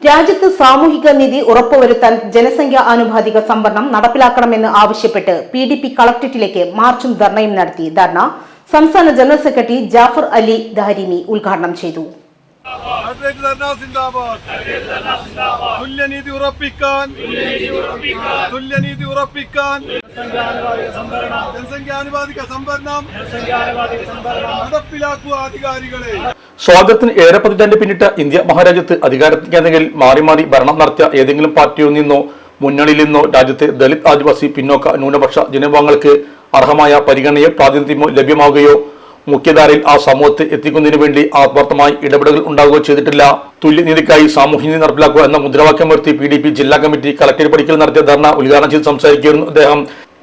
രാജ്യത്ത് സാമൂഹിക നീതി ഉറപ്പുവരുത്താൻ ജനസംഖ്യാ ആനുപാതിക സംവരണം നടപ്പിലാക്കണമെന്ന് ആവശ്യപ്പെട്ട് PDP കളക്ടറേറ്റിലേക്ക് മാർച്ചും ധർണയും നടത്തി. ധർണ സംസ്ഥാന ജനറൽ സെക്രട്ടറി ജാഫർ അലി ദാരിമി ഉദ്ഘാടനം ചെയ്തു. തുല്യനീതി ഉറപ്പിക്കാൻ ജനസംഖ്യാനുപാതിക സംവരണം നടപ്പിലാക്കുക അധികാരികളെ. സ്വാതന്ത്ര്യത്തിന് ഏറെ പതിറ്റാണ്ട് പിന്നിട്ട ഇന്ത്യ മഹാരാജ്യത്ത് അധികാരത്തിലെങ്കിൽ മാറി മാറി ഭരണം നടത്തിയ ഏതെങ്കിലും പാർട്ടിയിൽ നിന്നോ മുന്നണിയിൽ നിന്നോ രാജ്യത്തെ ദളിത്, ആദിവാസി, പിന്നോക്ക, ന്യൂനപക്ഷ ജനവിഭാഗങ്ങൾക്ക് അർഹമായ പരിഗണനയോ പ്രാതിനിധ്യമോ ലഭ്യമാവുകയോ മുഖ്യധാരയിൽ ആ സമൂഹത്തെ എത്തിക്കുന്നതിന് വേണ്ടി ആത്മാർത്ഥമായി ഇടപെടലുകൾ ഉണ്ടാവുകയോ ചെയ്തിട്ടില്ല. തുല്യനീതിക്കായി സാമൂഹ്യനീതി നടപ്പിലാക്കുക എന്ന മുദ്രാവാക്യം ഉയർത്തി PDP ജില്ലാ കമ്മിറ്റി കളക്ടറേറ്റ് പടിക്കൽ നടത്തിയ ധർണ ഉദ്ഘാടനം ചെയ്ത് സംസാരിക്കുകയായിരുന്നു അദ്ദേഹം.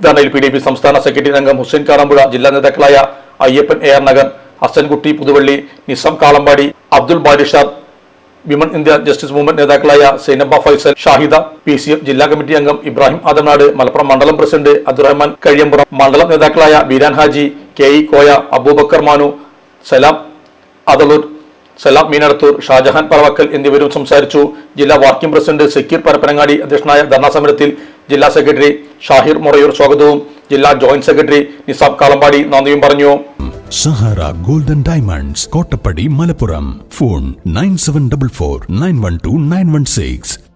ധർണയിൽ PDP സംസ്ഥാന സെക്രട്ടറി അംഗം ഹുസൈൻ കാറാമ്പുഴ, ജില്ലാ നേതാക്കളായ Ayyappan AR Nagar, Hasankutty Puthuvalli, Nizam Kalampadi, Abdul Barishad, women India justice movement നേതാക്കളായ സൈനബ ഫൈസൽ, ഷാഹിദ, PCF ജില്ലാ കമ്മിറ്റി അംഗം ഇബ്രാഹിം ആദംനാട്, മലപ്പുറം മണ്ഡലം പ്രസിഡന്റ് അബ്ദുറഹ്മാൻ കഴിയമ്പുറം, മണ്ഡലം നേതാക്കളായ ബീരാൻ ഹാജി, KE കോയ, അബൂബക്കർ മാനു, സലാം അതലൂർ, സലാം മീനടത്തൂർ, ഷാജഹാൻ പറവക്കൽ എന്നിവരും സംസാരിച്ചു. ജില്ലാ വർക്കിംഗ് പ്രസിഡന്റ് സക്കീർ പരപ്പനങ്ങാടി അധ്യക്ഷനായ ധർണാ സമരത്തിൽ ജില്ലാ സെക്രട്ടറി ഷാഹിർ മൊറയൂർ സ്വാഗതവും ജില്ലാ ജോയിന്റ് സെക്രട്ടറി നിസാം കാളമ്പാടി നന്ദിയും പറഞ്ഞു. Sahara golden diamonds, Kottappadi, Malappuram. Phone 9744 912 916.